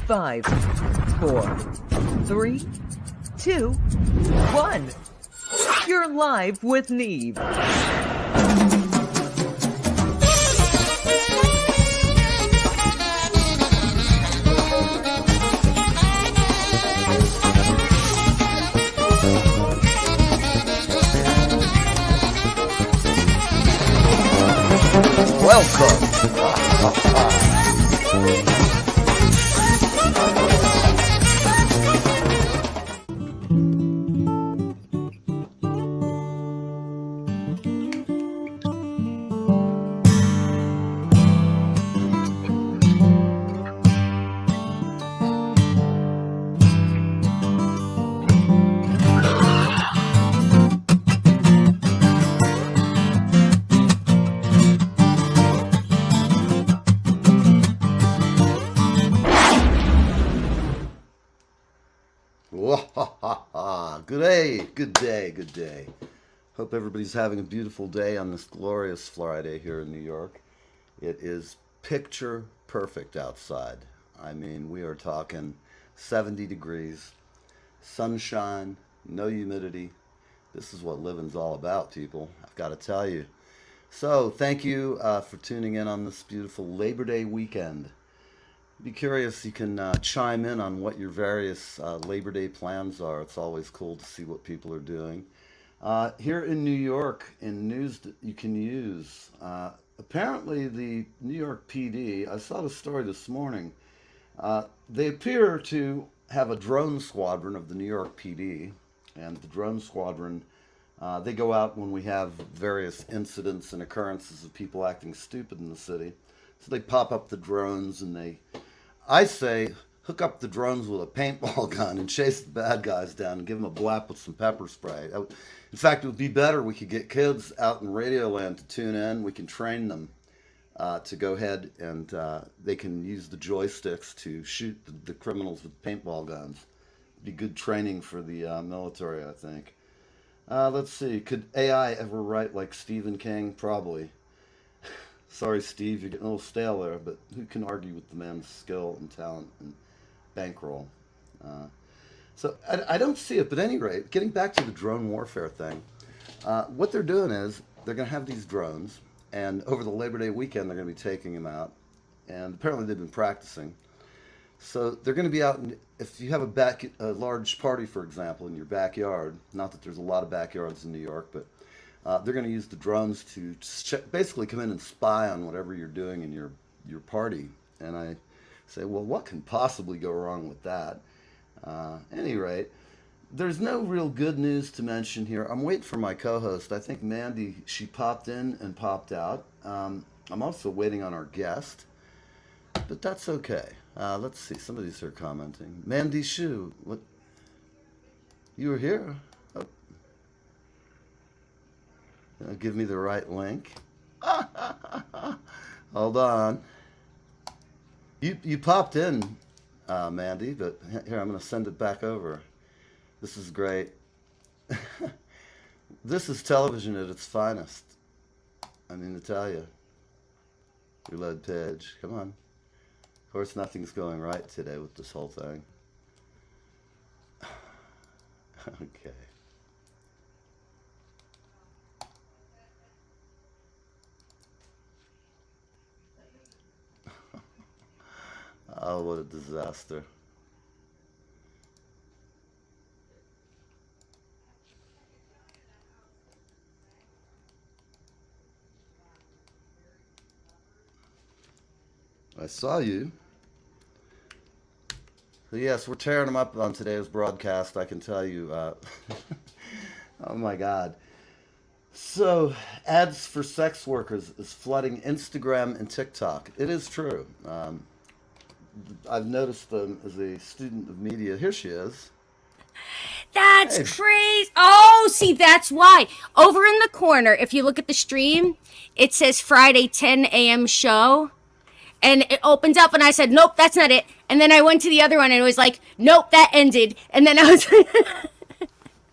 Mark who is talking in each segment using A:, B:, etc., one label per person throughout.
A: 5, 4, 3, 2, 1. You're live with Neve.
B: Welcome. Good day. Hope everybody's having a beautiful day on this glorious Friday here in New York. It is picture perfect outside. I mean, we are talking 70 degrees, sunshine, no humidity. This is what living's all about, people. I've got to tell you. So, thank you for tuning in on this beautiful Labor Day weekend. Be curious, you can chime in on what your various Labor Day plans are. It's always cool to see what people are doing. Here in New York, in news that you can use, apparently the New York PD, I saw the story this morning, they appear to have a drone squadron of the New York PD, and the drone squadron, they go out when we have various incidents and occurrences of people acting stupid in the city. So they pop up the drones and I say, hook up the drones with a paintball gun and chase the bad guys down and give them a blap with some pepper spray. In fact, it would be better. We could get kids out in Radio Land to tune in. We can train them to go ahead and they can use the joysticks to shoot the criminals with paintball guns. It'd be good training for the military, I think. Let's see. Could AI ever write like Stephen King? Probably. Sorry, Steve, you're getting a little stale there, but who can argue with the man's skill and talent and bankroll? So I don't see it, but at any rate, getting back to the drone warfare thing, what they're doing is they're going to have these drones, and over the Labor Day weekend, they're going to be taking them out, and apparently they've been practicing. So they're going to be out, if you have a large party, for example, in your backyard, not that there's a lot of backyards in New York, but they're going to use the drones to basically come in and spy on whatever you're doing in your party. And I say, well, what can possibly go wrong with that? Any rate, there's no real good news to mention here. I'm waiting for my co-host. I think Mandy, she popped in and popped out. I'm also waiting on our guest, but that's okay. Let's see. Somebody's here commenting. Mandy Shu, what? You were here? Oh. Give me the right link. Hold on. You popped in, Mandy, but here, I'm going to send it back over. This is great. This is television at its finest. I mean to tell you. Reload page. Come on. Of course, nothing's going right today with this whole thing. Okay. Oh, what a disaster. I saw you. So yes, we're tearing them up on today's broadcast, I can tell you. Oh my God. So, ads for sex workers is flooding Instagram and TikTok. It is true. I've noticed them as a student of media. Here she is.
C: That's crazy. Oh, see, that's why. Over in the corner, if you look at the stream, it says Friday 10 a.m. show. And it opens up, and I said, nope, that's not it. And then I went to the other one, and it was like, nope, that ended. And then I was like...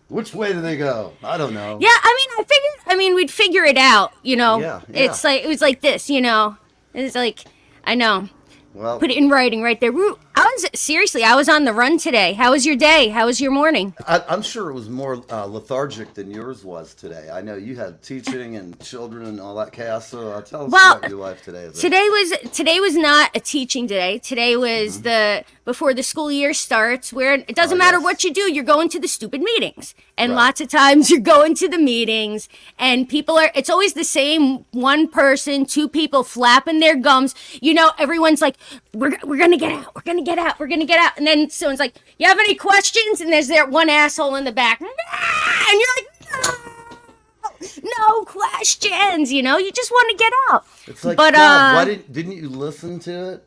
B: Which way do they go? I don't know.
C: Yeah, I mean, we'd figure it out, you know.
B: Yeah.
C: It's like, it was like this, you know. It's like, I know.
B: Well,
C: put it in writing right there. I seriously, I was on the run today. How was your day? How was your morning?
B: I'm sure it was more lethargic than yours was today. I know you had teaching and children and all that chaos. So tell us about your life today.
C: Today was not a teaching day. Today was before the school year starts, where it doesn't matter what you do, you're going to the stupid meetings. And lots of times you're going to the meetings and it's always the same one person, two people flapping their gums. You know, everyone's like, we're going to get out. We're going to get out. We're going to get out. And then someone's like, you have any questions? And there's that one asshole in the back. And you're like, no questions. You know, you just want to get out.
B: It's like, God, why didn't you listen to it?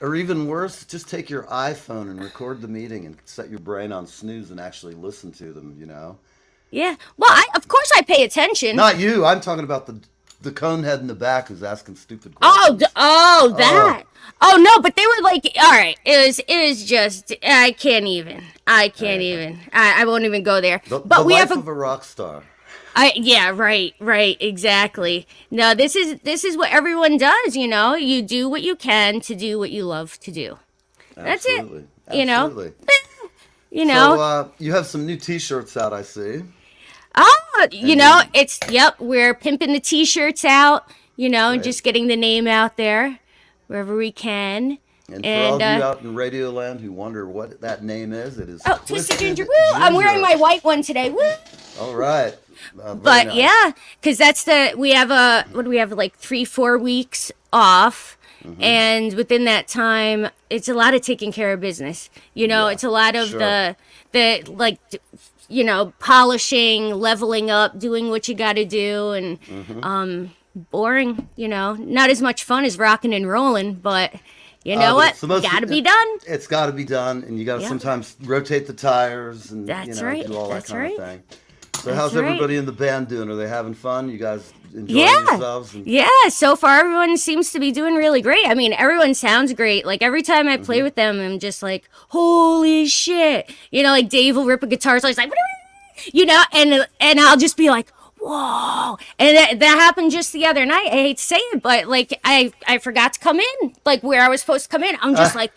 B: Or even worse, just take your iPhone and record the meeting and set your brain on snooze and actually listen to them, you know?
C: Yeah. Well, of course I pay attention.
B: Not you. I'm talking about the conehead in the back who's asking stupid questions.
C: That. Oh, no, but they were like, all right, it was just, I can't even. I won't even go there.
B: But we have of a rock star.
C: Yeah, right, exactly. No, this is what everyone does, you know. You do what you can to do what you love to do. That's
B: Absolutely.
C: it. You know.
B: Absolutely.
C: You know.
B: So you have some new T-shirts out, I see.
C: Oh, you know, we're pimping the T-shirts out, you know, just getting the name out there wherever we can.
B: And for all of you out in Radio Land who wonder what that name is, it is
C: Twisted Ginger. Woo! I'm wearing my white one today. Woo!
B: All right.
C: But nice. Yeah, because we have like 3-4 weeks off. And within that time, it's a lot of taking care of business. You know, it's a lot of the like, you know, polishing, leveling up, doing what you got to do, and boring. You know, not as much fun as rocking and rolling, but you know what? Got to be done.
B: It's got to be done, and you got to sometimes rotate the tires and do all that kind of thing. So how's everybody in the band doing? Are they having fun? You guys enjoying yourselves?
C: Yeah, so far everyone seems to be doing really great. I mean, everyone sounds great. Like every time I play with them, I'm just like, holy shit. You know, like Dave will rip a guitar, so he's like, you know, and I'll just be like, whoa. And that happened just the other night. I hate to say it, but like I forgot to come in, like where I was supposed to come in. I'm just like,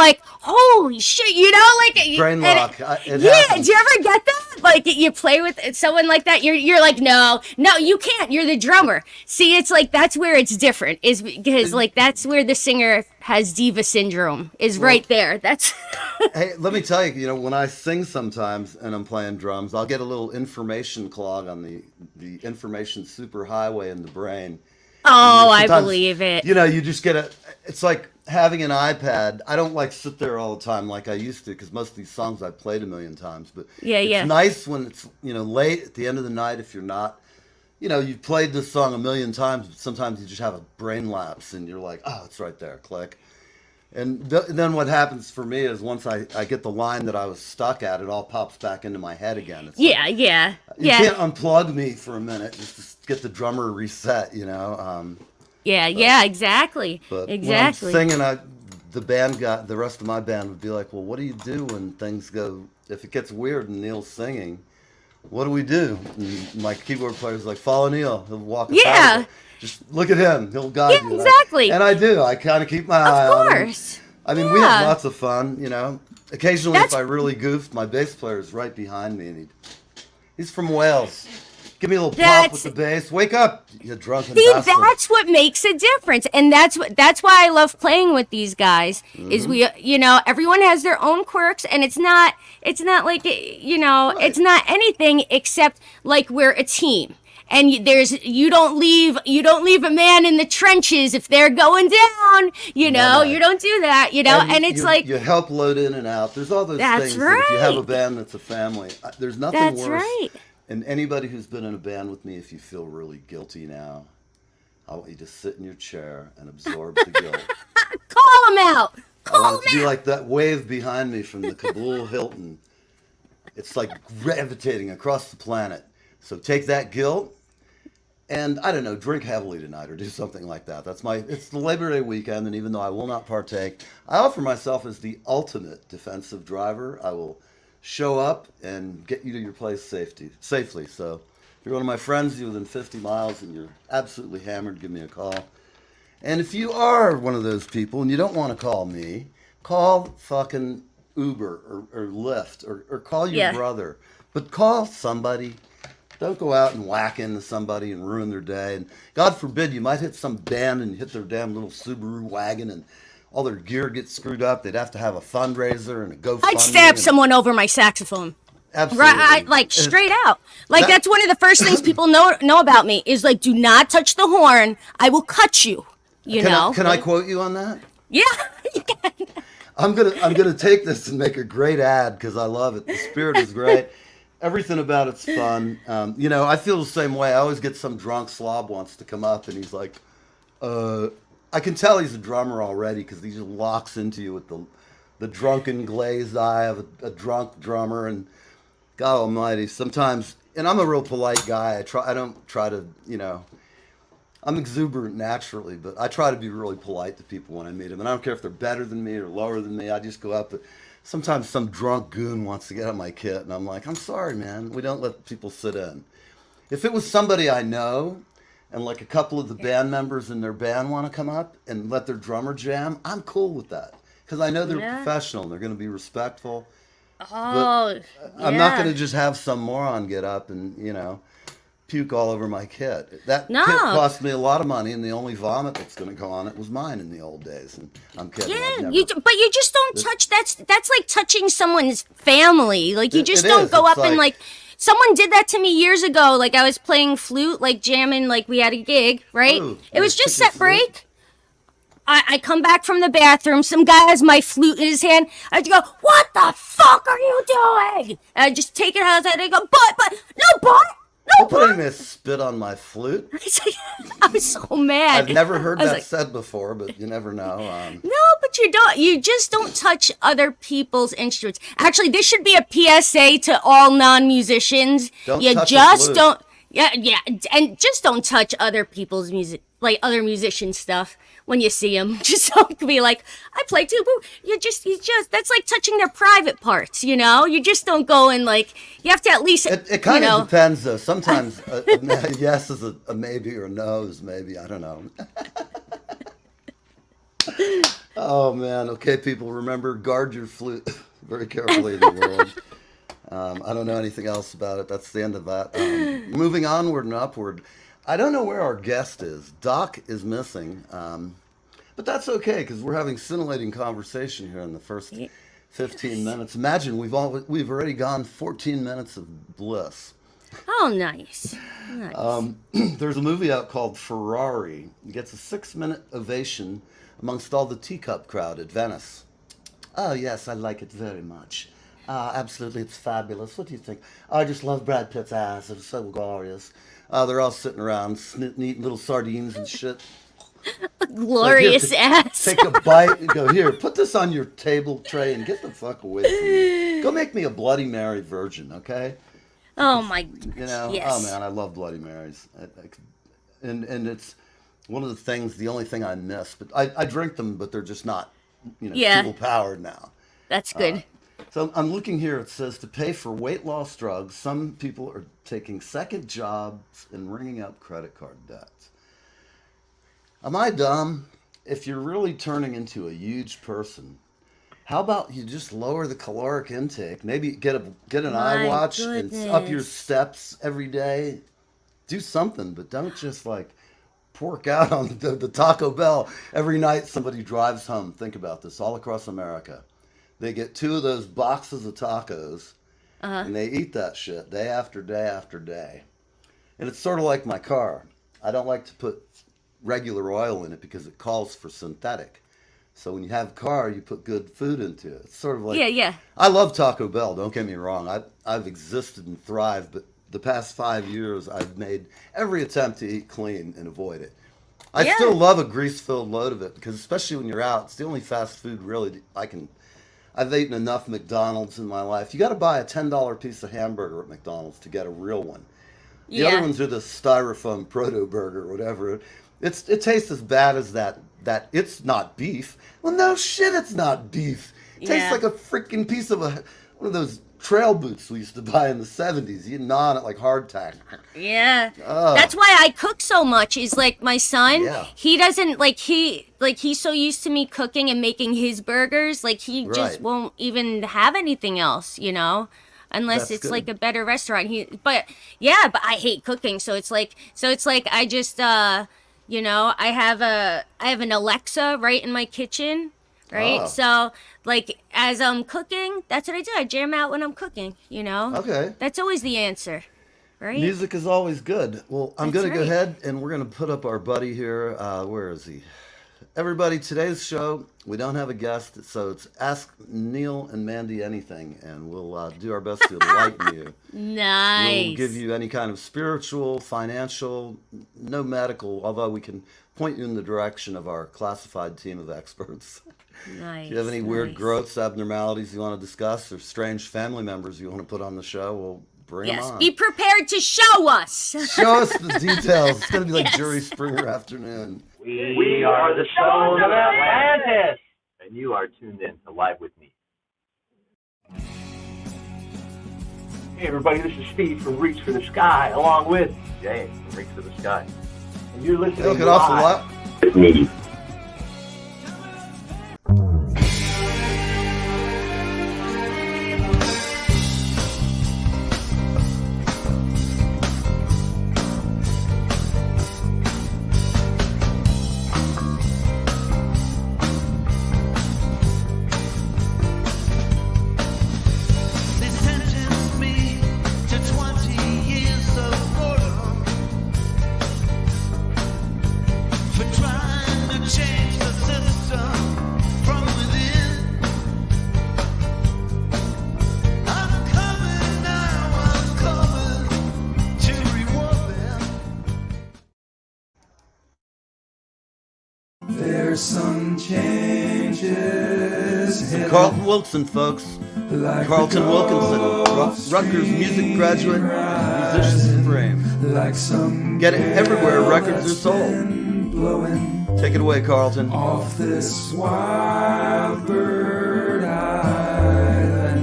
C: holy shit, you know, like
B: brain lock.
C: Did you ever get that? Like you play with someone like that, you're like, no, you can't. You're the drummer. See, it's like that's where it's different, is because like that's where the singer has diva syndrome is right there. That's
B: Hey, let me tell you, you know, when I sing sometimes and I'm playing drums, I'll get a little information clog on the information superhighway in the brain.
C: Oh, I believe it.
B: You know, you just get it's like having an iPad. I don't like sit there all the time like I used to, because most of these songs I've played a million times. But it's nice when it's, you know, late at the end of the night, if you're not, you know, you've played this song a million times, but sometimes you just have a brain lapse and you're like, oh, it's right there, click. And then what happens for me is once I get the line that I was stuck at, it all pops back into my head again. It's
C: You
B: can't unplug me for a minute just to get the drummer reset, you know.
C: Exactly.
B: But
C: exactly.
B: when I'm singing, the rest of my band would be like, well, what do you do when things go, if it gets weird and Neil's singing, what do we do? And my keyboard player's like, follow Neil. He'll walk us out. Just look at him. He'll guide you.
C: Exactly.
B: And I do. I kind of keep my eye on him. Of course. I mean, we have lots of fun, you know. Occasionally, if I really goofed, my bass player is right behind me, and he's from Wales. Give me a little pop with the bass. Wake up, you drunken bastard.
C: That's what makes a difference, and that's why I love playing with these guys. Is we, you know, everyone has their own quirks, and it's not like, you know, it's not anything except like we're a team. And you don't leave a man in the trenches if they're going down, you know. You don't do that, you know. And it's like
B: you help load in and out. There's all those things. That if you have a band that's a family, there's nothing worse. And anybody who's been in a band with me, if you feel really guilty now, I want you to sit in your chair and absorb the guilt.
C: Call them out.
B: I want it to be like that wave behind me from the Kabul Hilton. It's like gravitating across the planet. So take that guilt. And I don't know, drink heavily tonight or do something like that. It's the Labor Day weekend, and even though I will not partake, I offer myself as the ultimate defensive driver. I will show up and get you to your place safely. So if you're one of my friends, you're within 50 miles and you're absolutely hammered, give me a call. And if you are one of those people and you don't want to call me, call fucking Uber or Lyft or call your
C: Yeah.
B: brother. But call somebody. Don't go out and whack into somebody and ruin their day. And God forbid you might hit some band and hit their damn little Subaru wagon and all their gear gets screwed up. They'd have to have a fundraiser and a GoFundMe.
C: I'd stab
B: and-
C: someone over my saxophone.
B: Absolutely.
C: Right, like straight out. Like
B: that-
C: that's one of the first things people know about me is like, do not touch the horn. I will cut you. You know.
B: Can I quote you on that?
C: Yeah. You can.
B: I'm gonna take this and make a great ad because I love it. The spirit is great. Everything about it's fun. I feel the same way. I always get some drunk slob wants to come up and he's like, I can tell he's a drummer already because he just locks into you with the drunken glazed eye of a drunk drummer. And God Almighty, sometimes, and I'm a real polite guy. I don't try to, I'm exuberant naturally, but I try to be really polite to people when I meet them. And I don't care if they're better than me or lower than me. I just go up. But sometimes some drunk goon wants to get on my kit, and I'm like, I'm sorry, man. We don't let people sit in. If it was somebody I know, and like a couple of the band members in their band want to come up and let their drummer jam, I'm cool with that. Because I know they're professional and they're going to be respectful.
C: Oh,
B: I'm not going to just have some moron get up and, puke all over my kit. That kit cost me a lot of money, and the only vomit that's going to go on it was mine in the old days. And I'm kidding.
C: yeah. But you just don't touch. That's like touching someone's family. Like you just don't go up and like. Someone did that to me years ago. Like I was playing flute, like jamming, like we had a gig, right?
B: Ooh,
C: it was just set break. I come back from the bathroom. Some guy has my flute in his hand. I just go, "What the fuck are you doing?" And I just take it outside. And I go, "But, no, but."
B: Don't put any spit on my flute.
C: I was so mad.
B: I've never heard
C: I was
B: that
C: like,
B: said before, but you never know.
C: No, but you don't. You just don't touch other people's instruments. Actually, this should be a PSA to all non-musicians.
B: Don't
C: you
B: touch a
C: just
B: flute.
C: don't. Yeah, and just don't touch other people's music, like other musicians' stuff when you see them. Just don't be like, I play too. You just. That's like touching their private parts. You just don't go and like. You have to at least.
B: It kind of depends, though. Sometimes a yes is a maybe or a no is maybe. I don't know. Oh, man. Okay, people, remember, guard your flute very carefully in the world. I don't know anything else about it. That's the end of that. Moving onward and upward. I don't know where our guest is. Doc is missing. But that's okay, because we're having scintillating conversation here in the first 15 minutes. Imagine, we've already gone 14 minutes of bliss.
C: Oh, nice.
B: There's a movie out called Ferrari. It gets a 6-minute ovation amongst all the teacup crowd at Venice. Oh, yes, I like it very much. Absolutely, it's fabulous. What do you think? I just love Brad Pitt's ass. It's so glorious. They're all sitting around, eating little sardines and shit.
C: Glorious ass.
B: Take a bite and go, here, put this on your table tray and get the fuck away from me. Go make me a Bloody Mary virgin, okay?
C: Oh, my goodness. Yes.
B: Oh, man, I love Bloody Marys. And it's one of the things, the only thing I miss. But I drink them, but they're just not, fuel powered now.
C: That's good.
B: So I'm looking here. It says to pay for weight loss drugs, some people are taking second jobs and ringing up credit card debts. Am I dumb? If you're really turning into a huge person, how about you just lower the caloric intake? Maybe get an iWatch and up your steps every day. Do something, but don't just like pork out on the Taco Bell every night somebody drives home. Think about this all across America. They get 2 of those boxes of tacos, and they eat that shit day after day after day. And it's sort of like my car. I don't like to put regular oil in it because it calls for synthetic. So when you have a car, you put good food into it. It's sort of like...
C: Yeah.
B: I love Taco Bell, don't get me wrong. I've existed and thrived, but the past 5 years, I've made every attempt to eat clean and avoid it. I still love a grease-filled load of it because especially when you're out, it's the only fast food really I've eaten enough McDonald's in my life. You got to buy a $10 piece of hamburger at McDonald's to get a real one. The other ones are the styrofoam proto burger or whatever. It tastes as bad as that it's not beef. Well, no shit, it's not beef. It tastes like a freaking piece of one of those trail boots we used to buy in the 70s. You gnaw on it like hardtack.
C: Yeah.
B: Oh.
C: That's why I cook so much. Is like my son,
B: Yeah.
C: he doesn't he's so used to me cooking and making his burgers, like he just
B: Right.
C: won't even have anything else, unless
B: That's
C: it's
B: good.
C: like a better restaurant. But I hate cooking, so it's like I just I have an Alexa right in my kitchen. Right?
B: Oh.
C: So, like, as I'm cooking, that's what I do. I jam out when I'm cooking,
B: Okay.
C: That's always the answer, right?
B: Music is always good. Well, I'm
C: That's
B: going to go
C: right.
B: ahead and we're going to put up our buddy here. Where is he? Everybody, today's show, we don't have a guest, so it's Ask Neil and Mandy Anything, and we'll do our best to enlighten you.
C: Nice.
B: We'll give you any kind of spiritual, financial, no medical, although we can point you in the direction of our classified team of experts.
C: Nice.
B: If you have any weird
C: nice.
B: growths, abnormalities you want to discuss, or strange family members you want to put on the show, we'll bring them
C: Yes,
B: on.
C: be prepared to show us.
B: Show us the details. It's going to be like
C: Yes.
B: Jerry Springer afternoon.
D: We are the Sons of Atlantis, and you are tuned in to Live with Me. Hey everybody, this is Steve from Reach for the Sky, along with Jay from Reach for the Sky. And you're listening
B: Look
D: to
B: it off a
D: Live
B: lot.
D: with Neve.
E: They sentenced me to 20 years of boredom for trying to change the system from within. I'm coming now, I'm coming to reward them. There's some changes.
B: Carlton Wilson, folks. Carlton Wilkinson, Rutgers music graduate, musician supreme.
E: Like some
B: Get it everywhere records are sold.
E: blowing
B: Take it away, Carlton.
E: off this wild bird island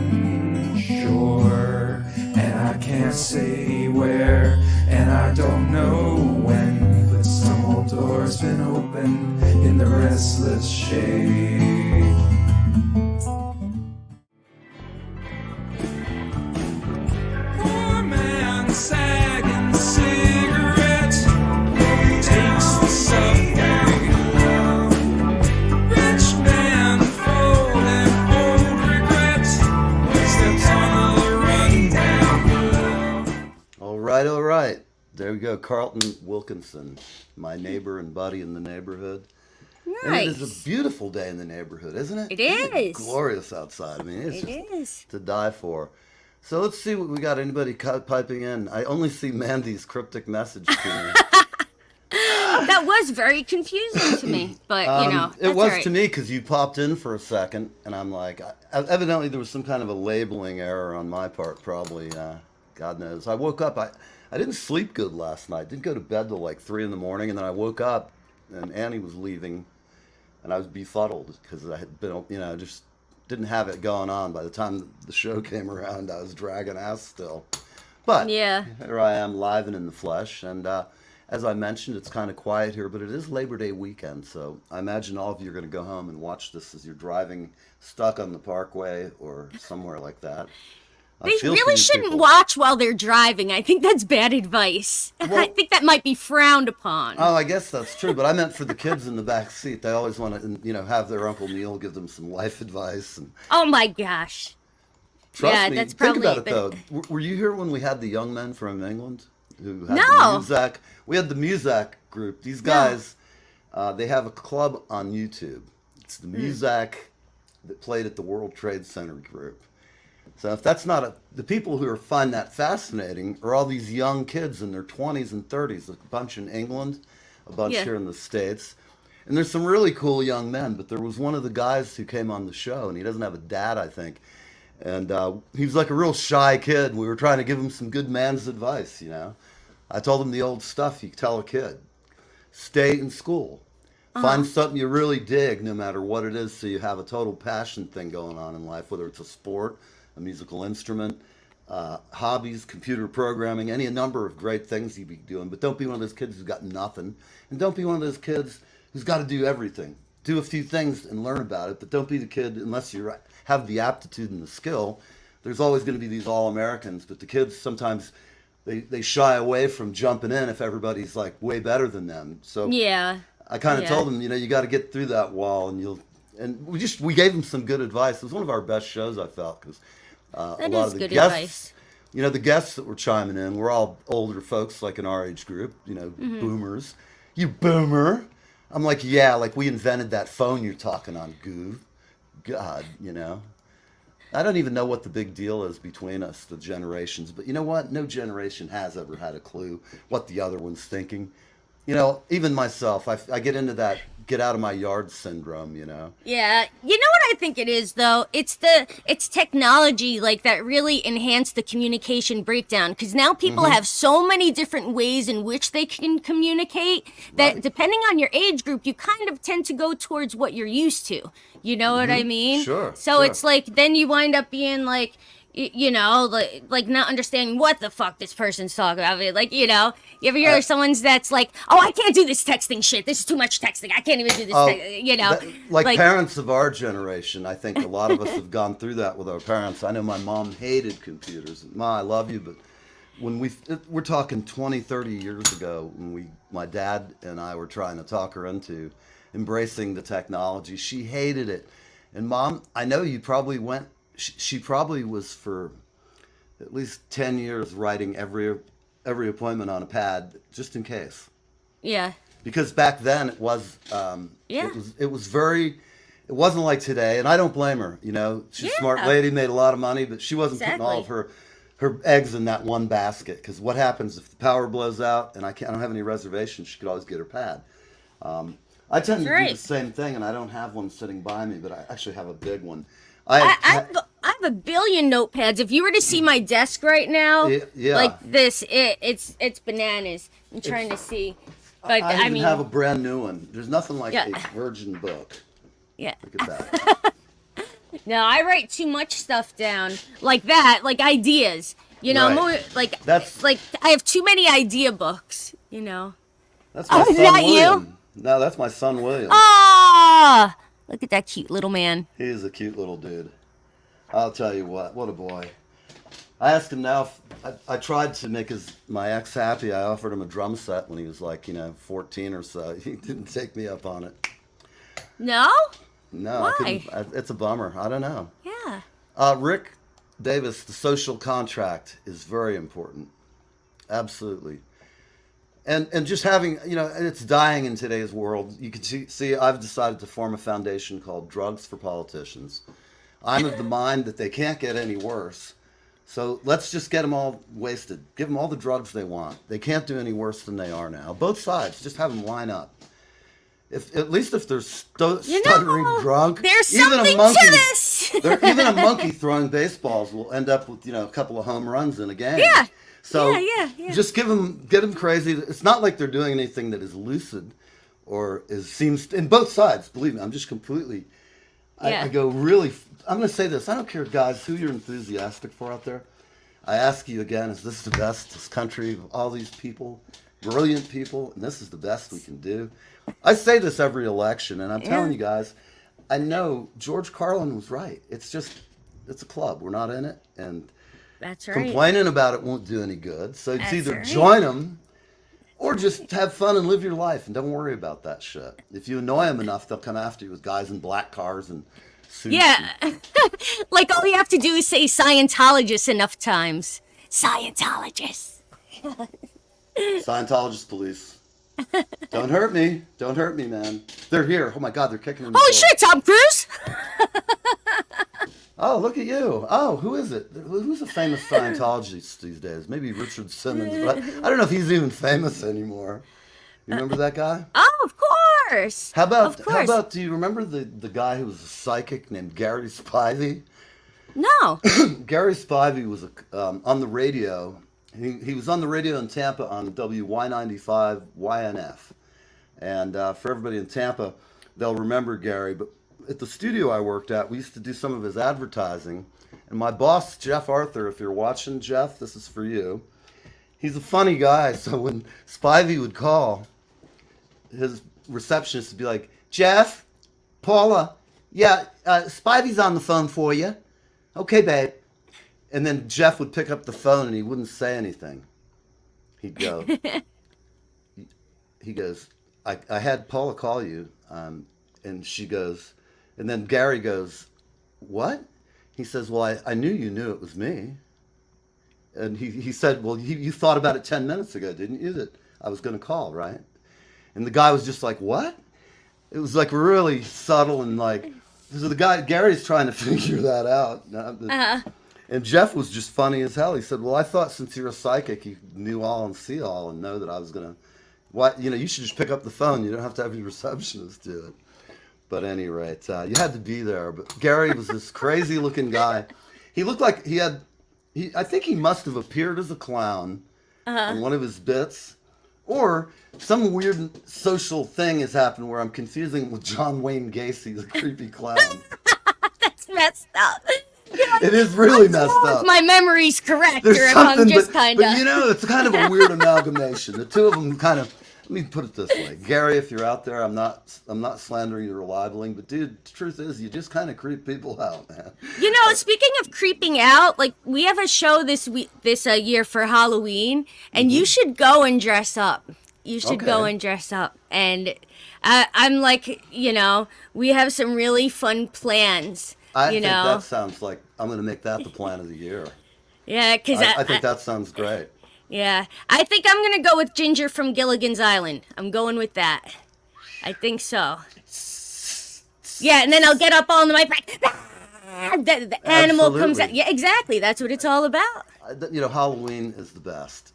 E: shore. And I can't say where, and I don't know when, but some old door's been opened in the restless shade. Poor man sagging cigarette takes the subway home. Rich man folding old regret steps on the rundown below.
B: All right. There we go. Carlton Wilkinson, my neighbor and buddy in the neighborhood. And it is
C: Nice.
B: a beautiful day in the neighborhood, isn't it?
C: It
B: Isn't it
C: is.
B: glorious outside. I mean, it's
C: It
B: just
C: is.
B: to die for. So let's see what we got. Anybody piping in? I only see Mandy's cryptic message to me.
C: That was very confusing to me, but
B: It
C: that's
B: was
C: all right.
B: to me because you popped in for a second, and I'm like, evidently there was some kind of a labeling error on my part, probably. God knows. I woke up. I didn't sleep good last night. Didn't go to bed till like 3 in the morning, and then I woke up, and Annie was leaving, and I was befuddled because I had been, just didn't have it going on. By the time the show came around, I was dragging ass still. But
C: Yeah.
B: here I am, live and in the flesh, and as I mentioned, it's kind of quiet here, but it is Labor Day weekend, so I imagine all of you are going to go home and watch this as you're driving stuck on the parkway or somewhere like that. I
C: They
B: feel for
C: really
B: you
C: shouldn't
B: people.
C: watch while they're driving. I think that's bad advice. I
B: Well-
C: think that might be frowned upon.
B: Oh, I guess that's true, but I meant for the kids in the back seat. They always want to, have their Uncle Neil give them some life advice. And
C: Oh my gosh.
B: trust
C: Yeah,
B: me,
C: that's
B: think about it
C: probably-
B: though. Were you here when we had the young men from England who had
C: No.
B: the Muzak? We had the Muzak group. These guys, they have a club on YouTube. It's the Muzak that played at the World Trade Center group. So if that's not the people who find that fascinating are all these young kids in their 20s and 30s, a bunch in England, a bunch
C: Yeah.
B: here in the States. And there's some really cool young men, but there was one of the guys who came on the show, and he doesn't have a dad, I think. And he was like a real shy kid. We were trying to give him some good man's advice, I told him the old stuff you tell a kid. Stay in school. Find something you really dig, no matter what it is, so you have a total passion thing going on in life, whether it's a sport, a musical instrument, hobbies, computer programming, any number of great things you'd be doing. But don't be one of those kids who's got nothing. And don't be one of those kids who's got to do everything. Do a few things and learn about it, but don't be the kid unless you have the aptitude and the skill. There's always going to be these all-Americans, but the kids sometimes they shy away from jumping in if everybody's like way better than them. So
C: Yeah.
B: I kind of told them, you got to get through that wall, and we gave them some good advice. It was one of our best shows, I felt, because a
C: That
B: lot
C: is
B: of the
C: good
B: guests,
C: advice.
B: the guests that were chiming in, we're all older folks, like in our age group,
C: Mm-hmm.
B: boomers. You boomer. I'm like, yeah, like we invented that phone you're talking on, Goo. God, I don't even know what the big deal is between us, the generations. But you know what? No generation has ever had a clue what the other one's thinking. Even myself, I get into that get out of my yard syndrome,
C: Yeah, you know what I think it is though? It's technology like that really enhanced the communication breakdown because now people have so many different ways in which they can communicate that
B: Right.
C: depending on your age group, you kind of tend to go towards what you're used to. You know what I mean?
B: Sure,
C: So
B: sure.
C: it's like then you wind up being like like not understanding what the fuck this person's talking about. Like, you ever hear someone's that's like, oh, I can't do this texting shit. This is too much texting. I can't even do this.
B: Like parents of our generation, I think a lot of us have gone through that with our parents. I know my mom hated computers. Ma, I love you, but when we're talking 20, 30 years ago, when my dad and I were trying to talk her into embracing the technology, she hated it. And Mom, I know you probably went. She probably was for at least 10 years writing every appointment on a pad just in case.
C: Yeah.
B: Because back then it was it wasn't like today, and I don't blame her. She's a smart lady, made a lot of money, but she wasn't putting all of her eggs in that one basket. Because what happens if the power blows out and I don't have any reservations? She could always get her pad. I tend to do the same thing, and I don't have one sitting by me, but I actually have a big one.
C: I have a billion notepads. If you were to see my desk right now, like this, it's bananas. I'm trying to see, but
B: I even have a brand new one. There's nothing like a virgin book.
C: Yeah.
B: Look at that.
C: No, I write too much stuff down like that, like ideas.
B: Right.
C: I'm always, like I have too many idea books.
B: That's my son
C: is that
B: William. No, that's my son William.
C: Ah, look at that cute little man.
B: He is a cute little dude. I'll tell you what a boy. I asked him now if I tried to make my ex happy. I offered him a drum set when he was like, 14 or so. He didn't take me up on it.
C: No?
B: No,
C: Why?
B: I couldn't. It's a bummer. I don't know.
C: Yeah.
B: Rick Davis, the social contract is very important. Absolutely. And just having, it's dying in today's world. You can see I've decided to form a foundation called Drugs for Politicians. I'm of the mind that they can't get any worse. So let's just get them all wasted. Give them all the drugs they want. They can't do any worse than they are now. Both sides, just have them line up. At least if they're stuttering drunk,
C: there's
B: even
C: something
B: a monkey,
C: to this.
B: Even a monkey throwing baseballs will end up with a couple of home runs in a game.
C: Yeah.
B: So
C: yeah.
B: just get them crazy. It's not like they're doing anything that is lucid or seems in both sides. Believe me, I'm just completely. I go really. I'm going to say this. I don't care, guys, who you're enthusiastic for out there. I ask you again: is this the best this country? All these people, brilliant people, and this is the best we can do. I say this every election, and I'm telling you guys, I know George Carlin was right. It's a club. We're not in it, and
C: That's right.
B: complaining about it won't do any good. So it's
C: That's
B: either
C: right.
B: join them or just have fun and live your life and don't worry about that shit. If you annoy them enough, they'll come after you with guys in black cars and suits.
C: Yeah. Like all you have to do is say Scientologist enough times. Scientologist.
B: Scientologist police. Don't hurt me. Don't hurt me, man. They're here. Oh my God, they're kicking in the
C: Holy
B: door.
C: shit, Tom Cruise!
B: Oh, look at you. Oh, who is it? Who's a famous Scientologist these days? Maybe Richard Simmons, but I don't know if he's even famous anymore. You remember that guy?
C: Oh, of course.
B: How
C: Of course.
B: about, do you remember the guy who was a psychic named Gary Spivey?
C: No.
B: Gary Spivey was on the radio. He was on the radio in Tampa on WY95 YNF. And for everybody in Tampa, they'll remember Gary, but at the studio I worked at, we used to do some of his advertising. And my boss, Jeff Arthur, if you're watching, Jeff, this is for you. He's a funny guy. So when Spivey would call, his receptionist would be like, Jeff, Paula, yeah, Spivey's on the phone for you. Okay, babe. And then Jeff would pick up the phone and he wouldn't say anything. He'd go, he goes, I had Paula call you. And she goes, and then Gary goes, what? He says, well, I knew you knew it was me. And he said, well, you thought about it 10 minutes ago, didn't you, that I was going to call, right? And the guy was just like, what? It was like really subtle and like, so the guy, Gary's trying to figure that out. And Jeff was just funny as hell. He said, well, I thought since you're a psychic, you knew all and see all and know that I was going to, you should just pick up the phone. You don't have to have your receptionist do it. But at any rate, you had to be there. But Gary was this crazy looking guy. He looked like I think he must have appeared as a clown in one of his bits. Or some weird social thing has happened where I'm confusing him with John Wayne Gacy, the creepy clown.
C: That's messed up.
B: It is really messed up.
C: If my memory's correct,
B: There's
C: or if
B: something,
C: I'm just
B: but
C: kind of...
B: it's kind of a weird amalgamation. The two of them kind of... Let me put it this way, Gary. If you're out there, I'm not slandering you or libeling, but dude, the truth is, you just kind of creep people out, man.
C: Speaking of creeping out, like we have a show this year for Halloween, and you should go and dress up. You should go and dress up, and I'm like, we have some really fun plans.
B: I think that sounds like I'm going to make that the plan of the year.
C: Yeah, because
B: I think that sounds great.
C: Yeah, I think I'm going to go with Ginger from Gilligan's Island. I'm going with that. I think so. Yeah, and then I'll get up on the mic. The animal comes out. Yeah, exactly. That's what it's all about.
B: Halloween is the best.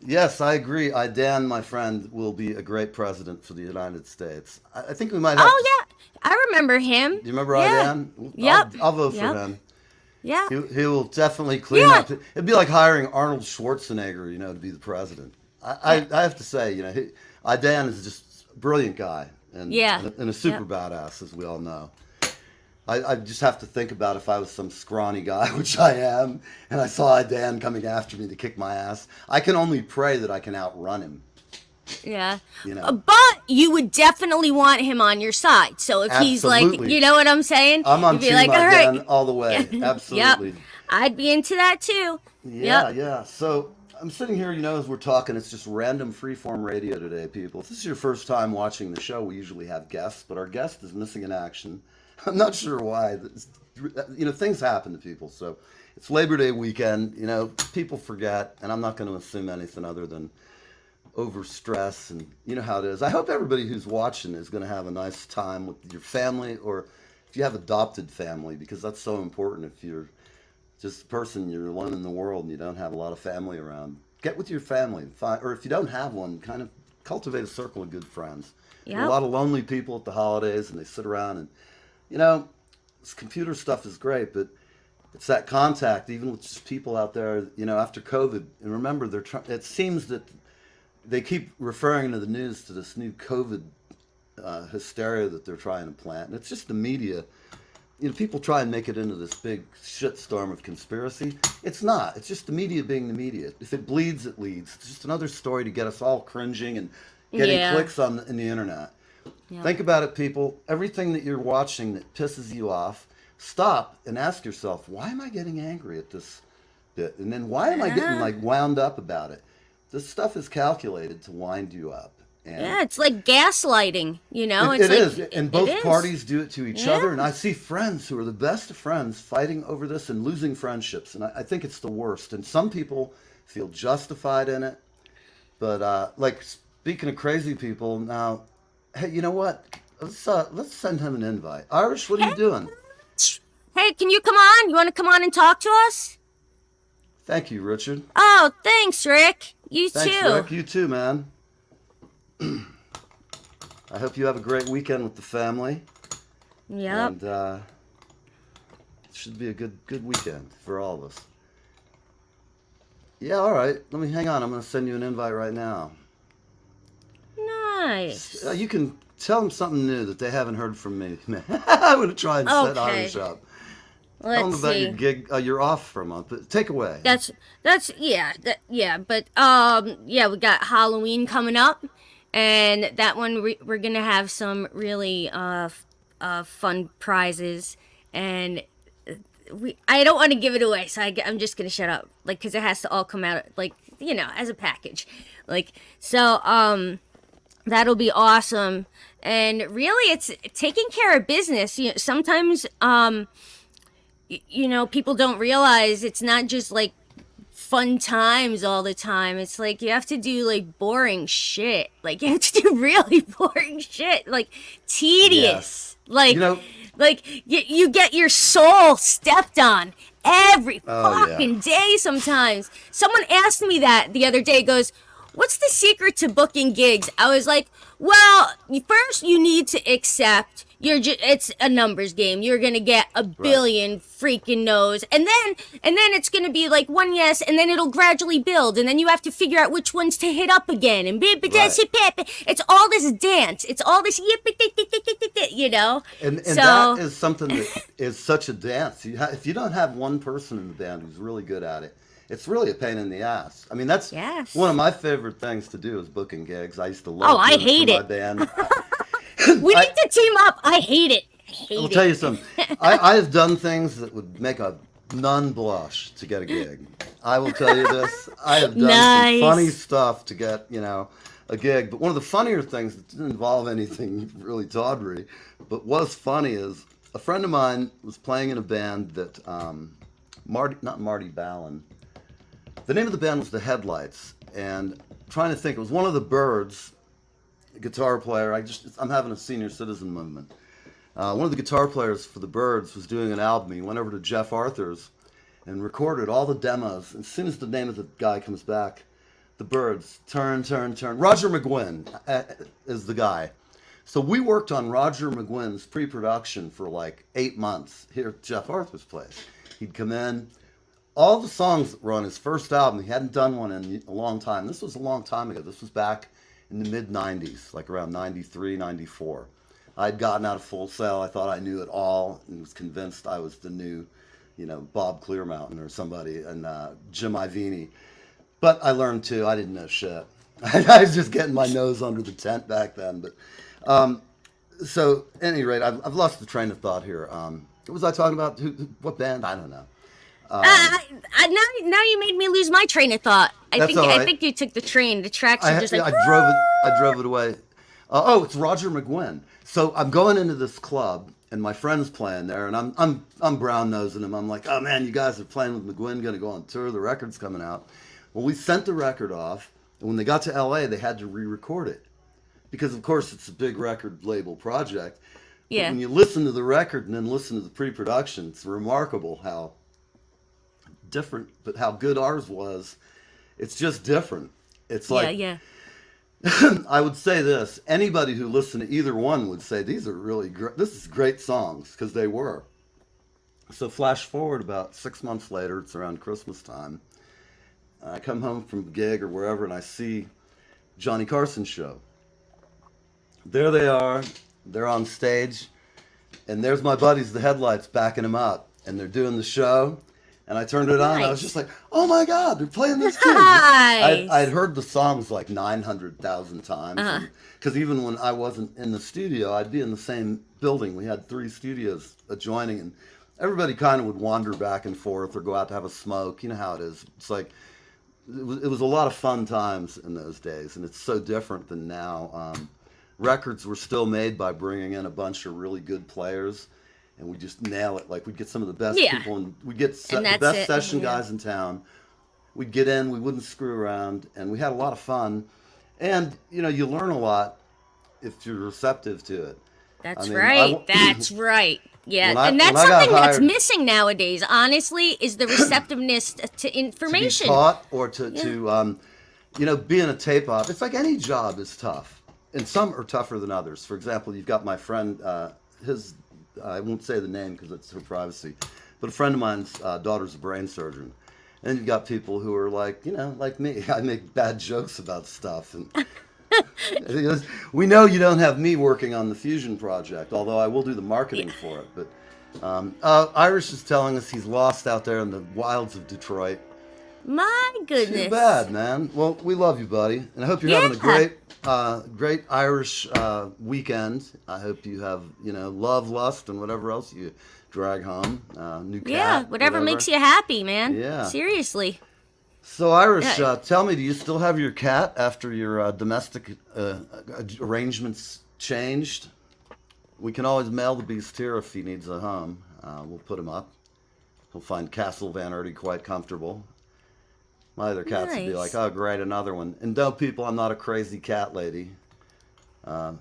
B: Yes, I agree. Dan, my friend, will be a great president for the United States. I think we might have...
C: Oh, yeah. I remember him.
B: Do you remember Dan?
C: Yep.
B: I'll vote for him.
C: Yeah.
B: He will definitely clean up. It'd be like hiring Arnold Schwarzenegger, to be the president. I have to say, Dan is just a brilliant guy and a super badass, as we all know. I just have to think about if I was some scrawny guy, which I am, and I saw Dan coming after me to kick my ass. I can only pray that I can outrun him.
C: Yeah. But you would definitely want him on your side. So if he's like, you know what I'm saying?
B: I'm on team Dan all the way. Absolutely.
C: Yep. I'd be into that too.
B: Yeah. So I'm sitting here, as we're talking, it's just random freeform radio today, people. If this is your first time watching the show, we usually have guests, but our guest is missing in action. I'm not sure why. Things happen to people. So it's Labor Day weekend. People forget, and I'm not going to assume anything other than overstress, and you know how it is. I hope everybody who's watching is going to have a nice time with your family, or if you have adopted family, because that's so important. If you're just a person, you're alone in the world and you don't have a lot of family around, get with your family. Or if you don't have one, kind of cultivate a circle of good friends.
C: Yep.
B: A lot of lonely people at the holidays, and they sit around and, this computer stuff is great, but it's that contact, even with just people out there, after COVID. And remember, it seems that they keep referring to the news to this new COVID hysteria that they're trying to plant. And it's just the media. People try and make it into this big shitstorm of conspiracy. It's not. It's just the media being the media. If it bleeds, it leads. It's just another story to get us all cringing and getting clicks in the internet. Yeah. Think about it, people. Everything that you're watching that pisses you off, stop and ask yourself, why am I getting angry at this bit? And then why am I getting wound up about it? This stuff is calculated to wind you up. And
C: it's like gaslighting,
B: It is. And both parties do it to each other. And I see friends who are the best of friends fighting over this and losing friendships. And I think it's the worst. And some people feel justified in it. But speaking of crazy people, now, hey, you know what? Let's send him an invite. Irish, what are you doing?
C: Hey, can you come on? You want to come on and talk to us?
B: Thank you, Richard.
C: Oh, thanks, Rick.
B: Thanks, Rick. You too, man. I hope you have a great weekend with the family.
C: Yep.
B: And it should be a good weekend for all of us. Yeah, all right. hang on. I'm going to send you an invite right now.
C: Nice.
B: You can tell them something new that they haven't heard from me. I'm going to try and set
C: Okay.
B: Irish up. Tell them
C: Let's
B: about
C: see.
B: your gig. You're off for a month, but take away.
C: But we got Halloween coming up, and that one we're gonna have some really fun prizes, and I don't want to give it away, so I'm just gonna shut up, like, because it has to all come out, like, as a package, like, so that'll be awesome. And really, it's taking care of business. Sometimes people don't realize it's not just like fun times all the time. It's like you have to do like boring shit. Like you have to do really boring shit, like tedious. Like you get your soul stepped on every fucking day sometimes. Someone asked me that the other day, goes, "What's the secret to booking gigs?" I was like, well, first you need to accept it's a numbers game. You're gonna get a billion freaking no's, and then it's gonna be like one yes, and then it'll gradually build, and then you have to figure out which ones to hit up again, and it's all this dance. It's all this
B: And that is something that is such a dance. If you don't have one person in the band who's really good at it, it's really a pain in the ass. I mean, that's one of my favorite things to do is booking gigs. I used to love
C: I hate
B: it
C: it.
B: for my band.
C: We need to team up. I hate it.
B: I'll tell you something. I have done things that would make a nun blush to get a gig. I will tell you this. I have done some funny stuff to get, a gig. But one of the funnier things that didn't involve anything really tawdry, but was funny, is a friend of mine was playing in a band that not Marty Ballin. The name of the band was The Headlights, and I'm trying to think, it was one of the Byrds, guitar player. I'm having a senior citizen moment. One of the guitar players for the Byrds was doing an album. He went over to Jeff Arthur's and recorded all the demos. As soon as the name of the guy comes back, the Byrds, turn. Roger McGuinn is the guy. So we worked on Roger McGuinn's pre-production for like 8 months here at Jeff Arthur's place. He'd come in. All the songs that were on his first album, he hadn't done one in a long time. This was a long time ago. This was back in the mid-90s, like around 93, 94. I'd gotten out of Full Sail. I thought I knew it all and was convinced I was the new, Bob Clearmountain or somebody, and Jim Ivini. But I learned, too, I didn't know shit. I was just getting my nose under the tent back then. But so, at any rate, I've lost the train of thought here. What was I talking about? What band? I don't know.
C: Now you made me lose my train of thought. I think you took the train. The tracks are just like.
B: I drove it away. It's Roger McGuinn. So I'm going into this club, and my friend's playing there, and I'm brown nosing him. I'm like, oh man, you guys are playing with McGuinn, going to go on tour. The record's coming out. Well, we sent the record off, and when they got to LA, they had to re-record it because, of course, it's a big record label project. Yeah. But when you listen to the record and then listen to the pre-production, it's remarkable how different, but how good ours was. It's just different. It's like, I would say this, anybody who listened to either one would say these are really great. This is great songs, because they were. So flash forward about 6 months later, it's around Christmas time. I come home from a gig or wherever, and I see Johnny Carson's show. There they are. They're on stage, and there's my buddies, the Headlights, backing them up, and they're doing the show. And I turned it on, and I was just like, oh my God, they're playing these tunes. I'd heard the songs like 900,000 times. Because even when I wasn't in the studio, I'd be in the same building. We had 3 studios adjoining, and everybody kind of would wander back and forth or go out to have a smoke. You know how it is. It's like, it was a lot of fun times in those days, and it's so different than now. Records were still made by bringing in a bunch of really good players. And we just nail it. Like, we'd get some of the best people, and we'd get the best session guys in town. We'd get in, we wouldn't screw around, and we had a lot of fun. And, you learn a lot if you're receptive to it.
C: That's right. That's right. Yeah, and that's something that's missing nowadays, honestly, is the receptiveness to information.
B: To be taught or to being a tape op. It's like any job is tough, and some are tougher than others. For example, you've got my friend, I won't say the name because it's her privacy, but a friend of mine's daughter's a brain surgeon. And you've got people who are like, like me. I make bad jokes about stuff. And He goes, we know you don't have me working on the Fusion project, although I will do the marketing for it. But Irish is telling us he's lost out there in the wilds of Detroit.
C: My goodness.
B: Too bad, man. Well, we love you, buddy, and I hope you're having a great Irish weekend. I hope you have, love, lust, and whatever else you drag home. New cat.
C: Yeah, whatever makes you happy, man.
B: Yeah.
C: Seriously.
B: So, Irish, tell me, do you still have your cat after your domestic arrangements changed? We can always mail the beast here if he needs a home. We'll put him up. He'll find Castle Van Erdy quite comfortable. My other cats would be like, oh, great, another one. And don't people, I'm not a crazy cat lady.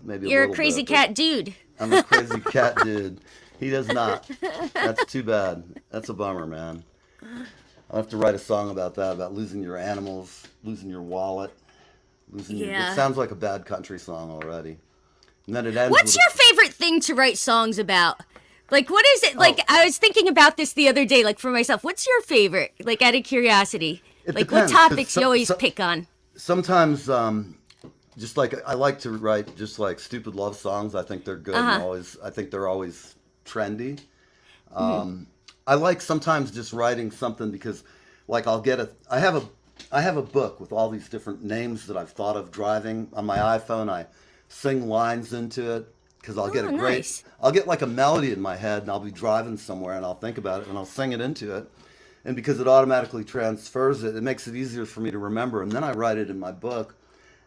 B: Maybe
C: You're
B: a
C: a crazy
B: bit,
C: cat dude.
B: I'm a crazy cat dude. He does not. That's too bad. That's a bummer, man. I'll have to write a song about that, about losing your animals, losing your wallet, it sounds like a bad country song already. And then it ends
C: What's your favorite thing to write songs about? Like, what is it? Like, I was thinking about this the other day, like, for myself. What's your favorite? Like, out of curiosity.
B: It
C: like,
B: depends,
C: what topics you always pick on?
B: Sometimes, just like, I like to write just like stupid love songs. I think they're good and I think they're always trendy. I like sometimes just writing something because, like, I have a book with all these different names that I've thought of driving on my iPhone. I sing lines into it because I'll get I'll get like a melody in my head and I'll be driving somewhere and I'll think about it and I'll sing it into it. And because it automatically transfers it, it makes it easier for me to remember. And then I write it in my book.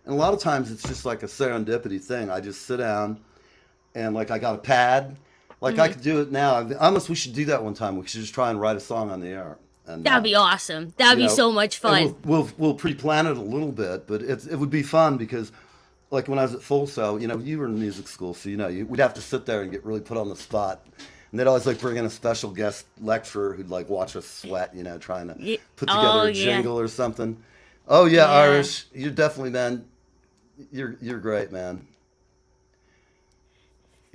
B: And a lot of times it's just like a serendipity thing. I just sit down and like I got a pad. Like I could do it now. We should do that one time. We should just try and write a song on the air. And
C: That'd be awesome. That'd be so much fun.
B: We'll pre-plan it a little bit, but it would be fun because, like when I was at Full Sail, you were in music school, so we'd have to sit there and get really put on the spot. And they'd always like bring in a special guest lecturer who'd like watch us sweat, trying to put together a jingle or something. Oh yeah, Irish, you're definitely, man. You're great, man.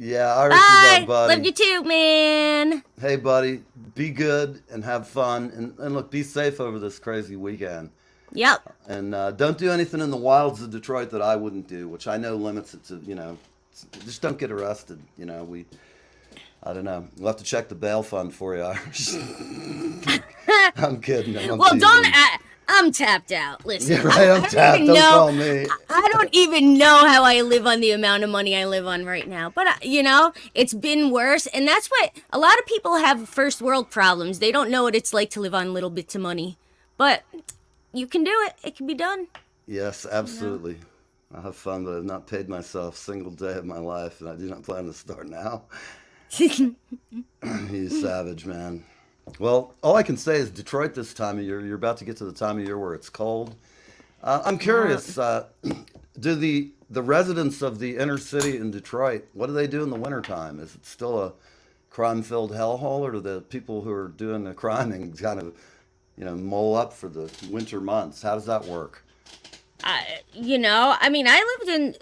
B: Yeah, Irish is our buddy.
C: Love you too, man.
B: Hey, buddy, be good and have fun, and look, be safe over this crazy weekend.
C: Yep.
B: And don't do anything in the wilds of Detroit that I wouldn't do, which I know limits it to, just don't get arrested. I don't know. We'll have to check the bail fund for you, Irish. I'm kidding.
C: I'm tapped out. Listen,
B: yeah, right, I'm tapped. Don't call me.
C: I don't even know how I live on the amount of money I live on right now. But, it's been worse. And that's what a lot of people have first world problems. They don't know what it's like to live on little bits of money. But you can do it. It can be done.
B: Yes, absolutely. I have fun, but I've not paid myself a single day of my life, and I do not plan to start now. He's savage, man. Well, all I can say is Detroit this time of year, you're about to get to the time of year where it's cold. I'm curious, do the residents of the inner city in Detroit, what do they do in the wintertime? Is it still a crime-filled hellhole, or do the people who are doing the criming kind of, mole up for the winter months? How does that work?
C: I lived in...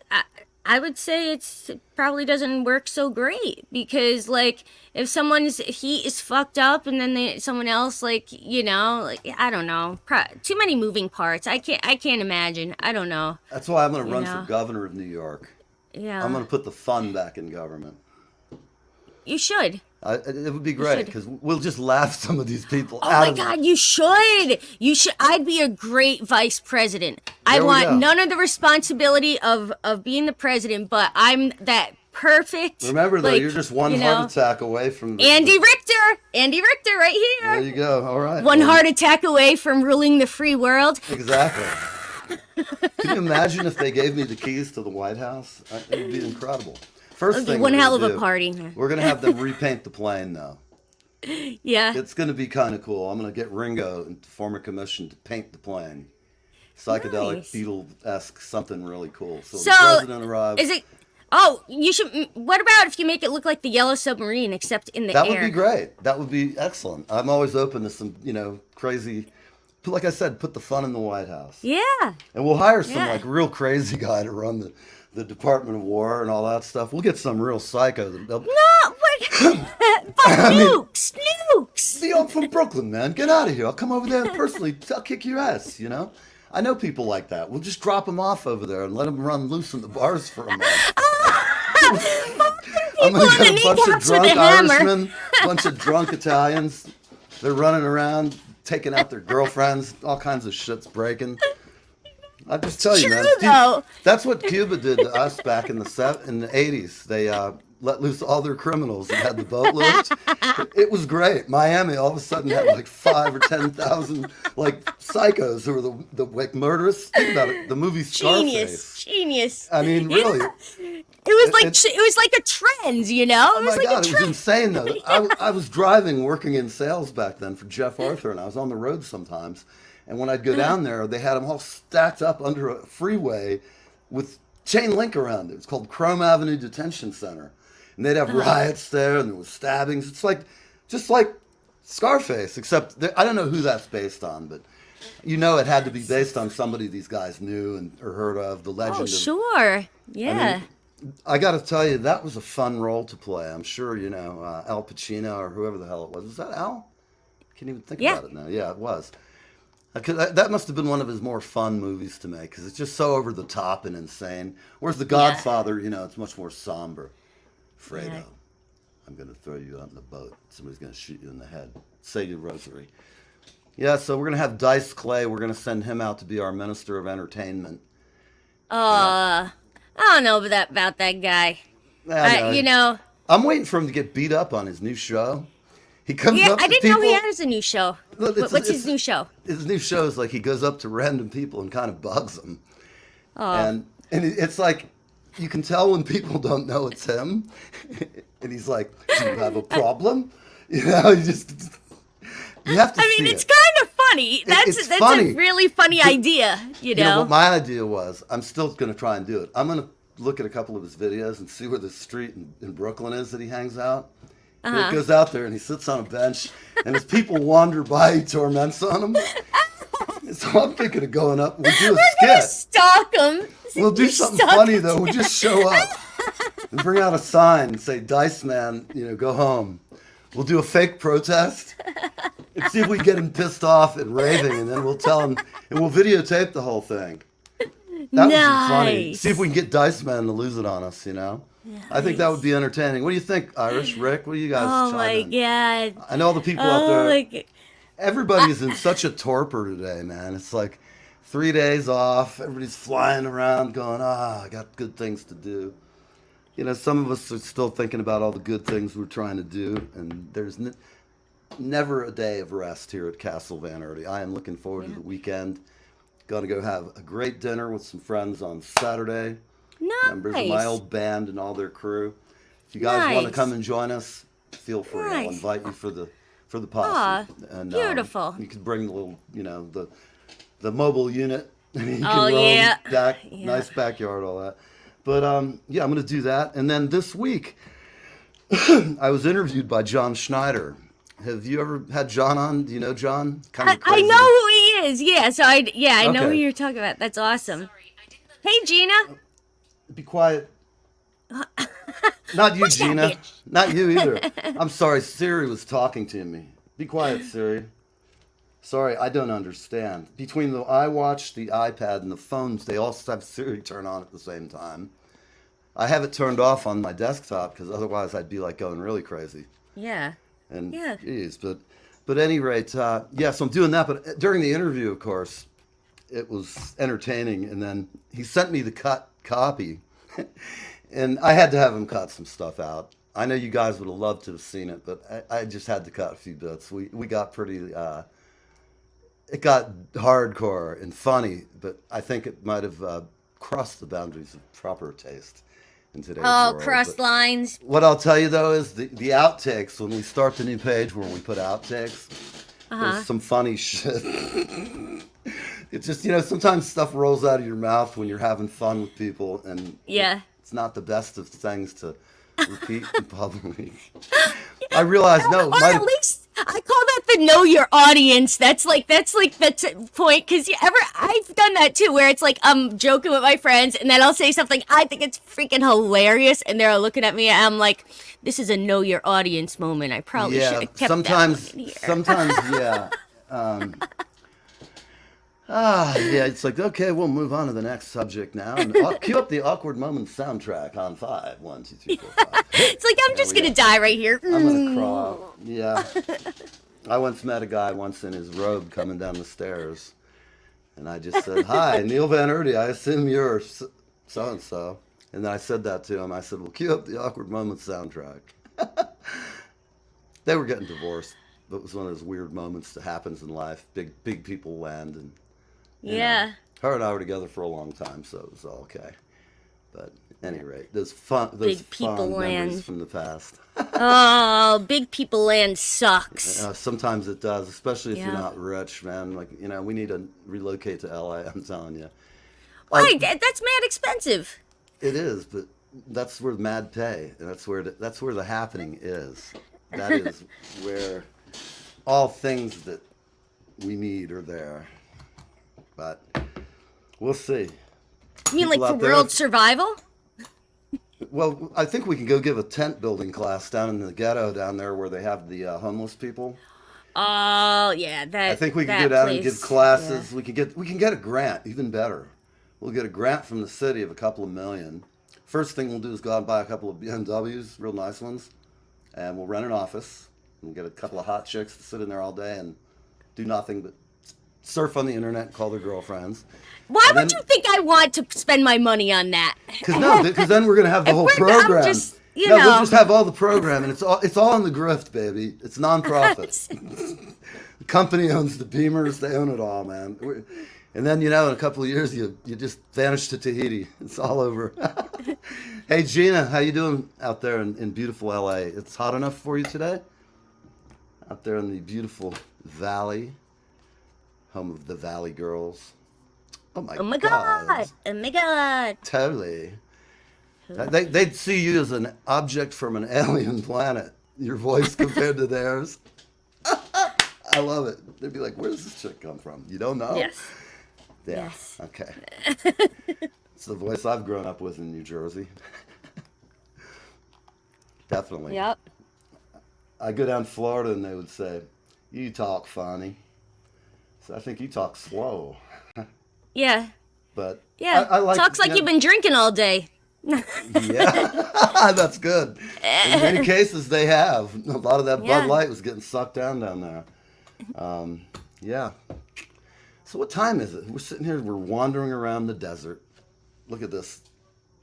C: I would say it probably doesn't work so great because, like, if someone's heat is fucked up and then someone else, I don't know, too many moving parts. I can't imagine. I don't know.
B: That's why I'm going to run for governor of New York.
C: Yeah.
B: I'm going to put the fun back in government.
C: You should.
B: It would be great because we'll just laugh some of these people
C: out.
B: Oh
C: my God, you should. You should. I'd be a great vice president. I want none of the responsibility of being the president, but I'm that perfect.
B: Remember, though, you're just one heart attack away from...
C: Andy Richter right here.
B: There you go. All right.
C: One heart attack away from ruling the free world.
B: Exactly. Can you imagine if they gave me the keys to the White House? It would be incredible. First thing
C: one hell of a party.
B: We're going to have them repaint the plane, though.
C: Yeah.
B: It's going to be kind of cool. I'm going to get Ringo and form a commission to paint the plane. Psychedelic, Beatle-esque, something really cool. So the president arrives.
C: Is it... Oh, you should... What about if you make it look like the Yellow Submarine, except in the air?
B: That would be great. That would be excellent. I'm always open to some, crazy... Like I said, put the fun in the White House.
C: Yeah.
B: And we'll hire some, real crazy guy to run the Department of War and all that stuff. We'll get some real psycho. Nukes!
C: Nukes!
B: I'm from Brooklyn, man. Get out of here. I'll come over there and personally, I'll kick your ass, I know people like that. We'll just drop them off over there and let them run loose in the bars for a month. I'm going to get a bunch of drunk Irishmen, a bunch of drunk Italians. They're running around, taking out their girlfriends. All kinds of shit's breaking. I just tell you, man. Dude, that's what Cuba did to us back in the 80s. They let loose all their criminals and had the boat lift. It was great. Miami all of a sudden had like 5 or 10,000 like psychos who were the like murderers. Think about it. The movie Scarface.
C: Genius.
B: I mean, really.
C: It was like a trend, you know?
B: Oh my God, it was insane though. I was driving, working in sales back then for Jeff Arthur, and I was on the road sometimes. And when I'd go down there, they had them all stacked up under a freeway with chain link around it. It's called Chrome Avenue Detention Center. And they'd have riots there, and there was stabbings. It's like, just like Scarface, except I don't know who that's based on, but you know it had to be based on somebody these guys knew or heard of, the legend.
C: Oh, sure. Yeah.
B: I got to tell you, that was a fun role to play. I'm sure, you know, Al Pacino or whoever the hell it was. Is that Al? Can't even think about it now. Yeah, it was. That must have been one of his more fun movies to make because it's just so over the top and insane. Whereas The Godfather, you know, it's much more somber. Fredo, I'm going to throw you out in the boat. Somebody's going to shoot you in the head. Say your rosary. Yeah, so we're going to have Dice Clay. We're going to send him out to be our Minister of Entertainment.
C: I don't know about that guy. You know.
B: I'm waiting for him to get beat up on his new show. He comes up to
C: I didn't
B: people.
C: know he has a new show. What's his new show?
B: His new show is like he goes up to random people and kind of bugs them. And it's like, you can tell when people don't know it's him. And he's like, do you have a problem? You know, you have to see
C: it's kind of funny. That's
B: funny.
C: A really funny idea, you know?
B: You know what my idea was? I'm still going to try and do it. I'm going to look at a couple of his videos and see where the street in Brooklyn is that he hangs out. He goes out there and he sits on a bench, and as people wander by, he torments on them. So I'm thinking of going up. We'll do a skit.
C: Stalk him.
B: We'll do something funny though. We'll just show up and bring out a sign and say, "Dice Man, you know, go home." We'll do a fake protest and see if we get him pissed off and raving, and then we'll tell him and we'll videotape the whole thing. That would be funny. See if we can get Dice Man to lose it on us, you know? Nice. I think that would be entertaining. What do you think, Irish? Rick, what do you guys chime in?
C: God.
B: I know all the people out there. Everybody's in such a torpor today, man. It's like 3 days off. Everybody's flying around going, I got good things to do. You know, some of us are still thinking about all the good things we're trying to do, and there's never a day of rest here at Castle Van Erte. I am looking forward to the weekend. Going to go have a great dinner with some friends on Saturday.
C: Nice.
B: Members of my old band and all their crew. If you guys want to come and join us, feel free. I'll invite you for the posse. And,
C: beautiful.
B: You could bring the little, you know, the mobile unit. You can roam nice backyard, all that. But yeah, I'm going to do that. And then this week, I was interviewed by John Schneider. Have you ever had John on? Do you know John?
C: I know who he is. Yeah, so I know who you're talking about. That's awesome. Hey, Gina.
B: Be quiet. Not you, Gina. Not you either. I'm sorry. Siri was talking to me. Be quiet, Siri. Sorry, I don't understand. Between the iWatch, the iPad, and the phones, they all have Siri turn on at the same time. I have it turned off on my desktop because otherwise I'd be like going really crazy.
C: Yeah.
B: And geez, but at any rate, so I'm doing that. But during the interview, of course, it was entertaining. And then he sent me the cut copy, and I had to have him cut some stuff out. I know you guys would have loved to have seen it, but I just had to cut a few bits. We got pretty. It got hardcore and funny, but I think it might have crossed the boundaries of proper taste in today's world.
C: Crossed lines.
B: What I'll tell you, though, is the outtakes, when we start the new page where we put outtakes, there's some funny shit. It's just, you know, sometimes stuff rolls out of your mouth when you're having fun with people, and it's not the best of things to repeat in public. I realize,
C: or at least I call that the know your audience. That's the point, because I've done that too, where it's like I'm joking with my friends, and then I'll say something I think it's freaking hilarious, and they're looking at me, and I'm like, this is a know your audience moment. I probably should have kept that one in here.
B: Sometimes, yeah. Yeah, it's like, okay, we'll move on to the next subject now. And cue up the awkward moment soundtrack on 5. 1, 2, 3, 4, 5.
C: It's like I'm just gonna die right here.
B: I'm gonna crawl. Yeah. I once met a guy once in his robe coming down the stairs, and I just said, "Hi, Neil Van Erde. I assume you're so and so." And then I said that to him. I said, "Well, cue up the awkward moment soundtrack." They were getting divorced. But it was one of those weird moments that happens in life. Big people land, and you know, her and I were together for a long time, so it was all okay. But at any rate, those fond memories from the past.
C: Oh, big people land sucks.
B: Sometimes it does, especially if you're not rich, man. Like, we need to relocate to LA. I'm telling you.
C: Why? That's mad expensive.
B: It is, but that's where mad pay, and that's where the happening is. That is where all things that we need are there. But we'll see.
C: You mean like for world survival?
B: Well, I think we can go give a tent building class down in the ghetto down there where they have the homeless people.
C: Oh yeah, that.
B: I think we can go down and give classes. Yeah. We can get a grant, even better. We'll get a grant from the city of a couple of million. First thing we'll do is go out and buy a couple of BMWs, real nice ones, and we'll rent an office. And get a couple of hot chicks to sit in there all day and do nothing but surf on the internet and call their girlfriends.
C: Why would you think I want to spend my money on that?
B: Because then we're gonna have the whole program. We'll just have all the program, and it's all in the grift, baby. It's nonprofit. The company owns the Beamers. They own it all, man. And then in a couple of years, you just vanish to Tahiti. It's all over. Hey Gina, how you doing out there in beautiful LA? It's hot enough for you today? Out there in the beautiful valley, home of the Valley Girls. Oh my God.
C: Oh my God.
B: Totally. They'd see you as an object from an alien planet, your voice compared to theirs. I love it. They'd be like, where does this chick come from? You don't know?
C: Yes.
B: Yeah.
C: Yes.
B: Okay. It's the voice I've grown up with in New Jersey. Definitely.
C: Yep.
B: I go down to Florida and they would say, you talk funny. So I think you talk slow.
C: Yeah.
B: But
C: yeah,
B: I like,
C: talks like you've been drinking all day.
B: Yeah, that's good. In many cases, they have. A lot of that Bud Light was getting sucked down there. Yeah. So what time is it? We're sitting here. We're wandering around the desert. Look at this.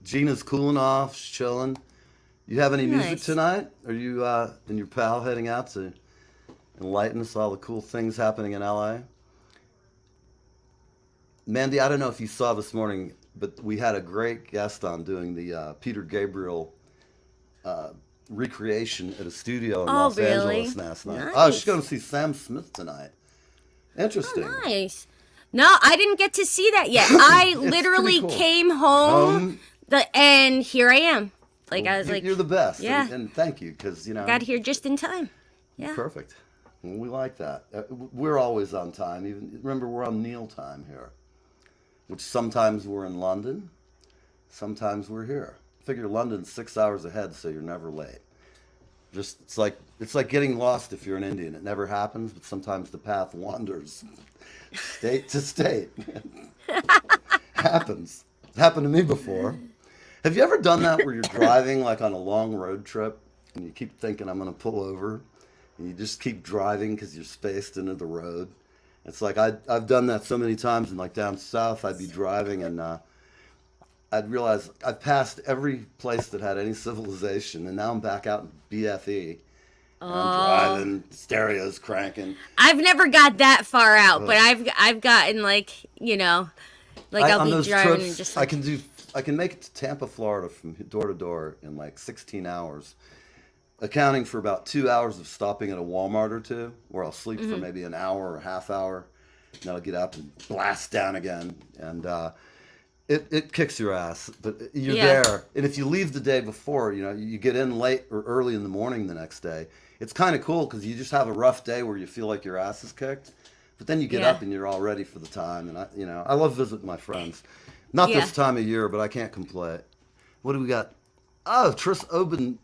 B: Gina's cooling off. She's chilling. You have any music tonight? Are you and your pal heading out to enlighten us all the cool things happening in LA? Mandy, I don't know if you saw this morning, but we had a great guest on doing the Peter Gabriel recreation at a studio in Los Angeles last night.
C: Nice.
B: Oh, she's going to see Sam Smith tonight. Interesting.
C: Oh, nice. No, I didn't get to see that yet. I literally came home and here I am. Like, I was like,
B: you're the best.
C: Yeah.
B: And thank you, because,
C: got here just in time. Yeah.
B: Perfect. We like that. We're always on time. Even remember, we're on Neil time here, which sometimes we're in London, sometimes we're here. Figure London's 6 hours ahead, so you're never late. Just it's like getting lost if you're an Indian. It never happens, but sometimes the path wanders state to state. Happens. It's happened to me before. Have you ever done that where you're driving like on a long road trip and you keep thinking, I'm going to pull over, and you just keep driving because you're spaced into the road? It's like I've done that so many times, and like down south I'd be driving and I'd realize I've passed every place that had any civilization, and now I'm back out in BFE. And I'm driving, stereos cranking.
C: I've never got that far out, but I've gotten like I'll be driving trips, and just like,
B: I can make it to Tampa, Florida from door to door in like 16 hours, accounting for about 2 hours of stopping at a Walmart or two, where I'll sleep for maybe an hour or a half hour, and then I'll get up and blast down again, and it kicks your ass, but you're there. And if you leave the day before, you get in late or early in the morning the next day, it's kind of cool because you just have a rough day where you feel like your ass is kicked, but then you get up and you're all ready for the time. And I love visiting my friends. Not this time of year, but I can't complain. What do we got? Oh, Tris Oben.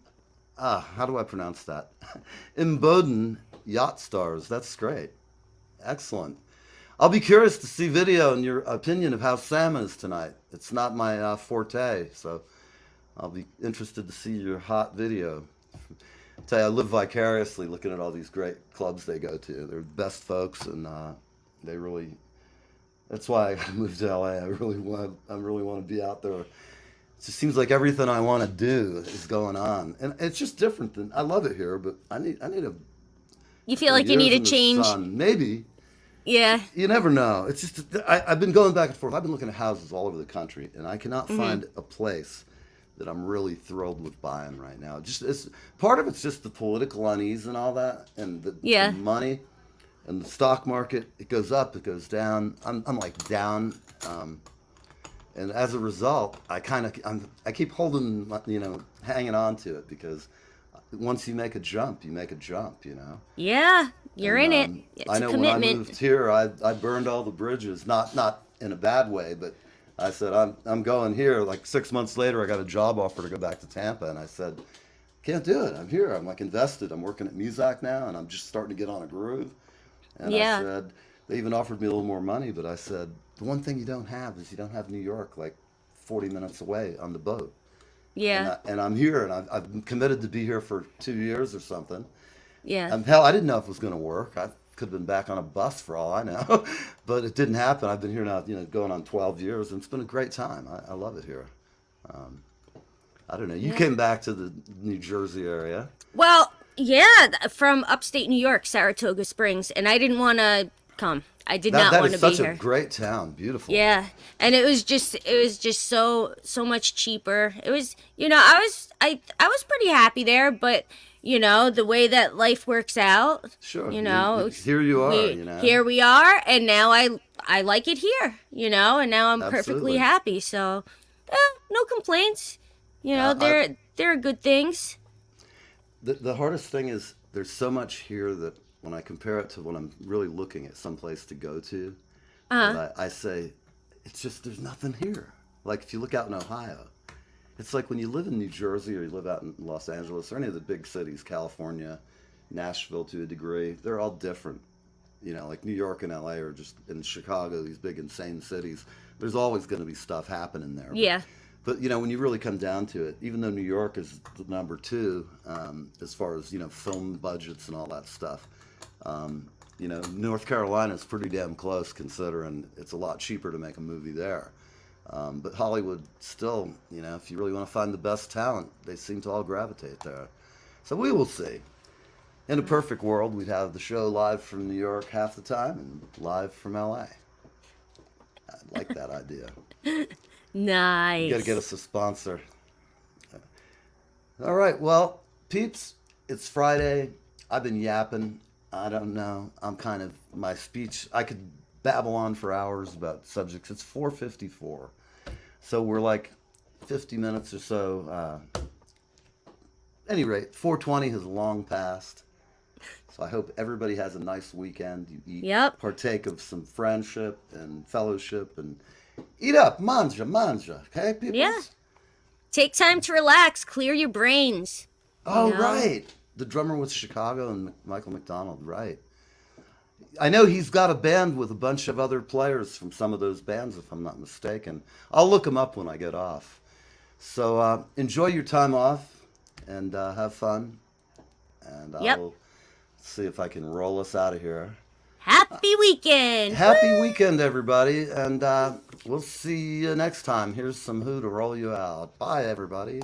B: How do I pronounce that? Imboden Yacht Stars. That's great. Excellent. I'll be curious to see video and your opinion of how Sam is tonight. It's not my forte, so I'll be interested to see your hot video. I'll tell you, I live vicariously looking at all these great clubs they go to. They're the best folks, and they really. That's why I moved to LA. I really want to be out there. It just seems like everything I want to do is going on, and it's just different than I love it here. But I need a.
C: You feel like you need a change?
B: Maybe.
C: Yeah.
B: You never know. It's just I've been going back and forth. I've been looking at houses all over the country, and I cannot find a place that I'm really thrilled with buying right now. Just part of it's just the political unease and all that, and the money. And the stock market, it goes up, it goes down. I'm like down, and as a result, I keep holding, hanging on to it, because once you make a jump, you make a jump,
C: Yeah, you're in it. It's
B: I know
C: a commitment.
B: when I moved here, I burned all the bridges, not in a bad way, but I said I'm going here. Like 6 months later, I got a job offer to go back to Tampa, and I said, can't do it. I'm here. I'm like invested. I'm working at Muzak now, and I'm just starting to get on a groove. And I said, they even offered me a little more money, but I said, the one thing you don't have is you don't have New York like 40 minutes away on the boat.
C: Yeah.
B: And I'm here, and I've committed to be here for 2 years or something.
C: Yeah.
B: Hell, I didn't know if it was going to work. I could have been back on a bus for all I know, but it didn't happen. I've been here now, going on 12 years, and it's been a great time. I love it here. I don't know. You came back to the New Jersey area.
C: Well, yeah, from upstate New York, Saratoga Springs, and I didn't want to come. I did not want to be here.
B: That is such a great town, beautiful.
C: Yeah, and it was just so much cheaper. It was, I was pretty happy there, but the way that life works out.
B: Sure. Here you are.
C: Here we are, and now I like it here. And now I'm perfectly happy. So, no complaints. There are good things.
B: The hardest thing is there's so much here that when I compare it to when I'm really looking at some place to go to, I say, it's just, there's nothing here. Like if you look out in Ohio, it's like when you live in New Jersey or you live out in Los Angeles or any of the big cities, California, Nashville to a degree, they're all different. Like New York and LA are just, in Chicago, these big insane cities, there's always going to be stuff happening there.
C: Yeah.
B: But when you really come down to it, even though New York is the number 2 as far as film budgets and all that stuff, North Carolina is pretty damn close, considering it's a lot cheaper to make a movie there. But Hollywood still, if you really want to find the best talent, they seem to all gravitate there. So we will see. In a perfect world, we'd have the show live from New York half the time and live from LA. I like that idea.
C: Nice.
B: You got to get us a sponsor. All right. Well, peeps, it's Friday. I've been yapping. I don't know. My speech, I could babble on for hours about subjects. It's 4:54. So we're like 50 minutes or so. Any rate, 4:20 has long passed. So I hope everybody has a nice weekend. You eat, partake of some friendship and fellowship, and eat up, manja, okay, people?
C: Yeah. Take time to relax, clear your brains.
B: Oh, right. The drummer with Chicago and Michael McDonald, right. I know he's got a band with a bunch of other players from some of those bands, if I'm not mistaken. I'll look them up when I get off. So enjoy your time off and have fun. And I'll see if I can roll us out of here.
C: Happy weekend.
B: Happy weekend, everybody. And we'll see you next time. Here's some Who to roll you out. Bye, everybody.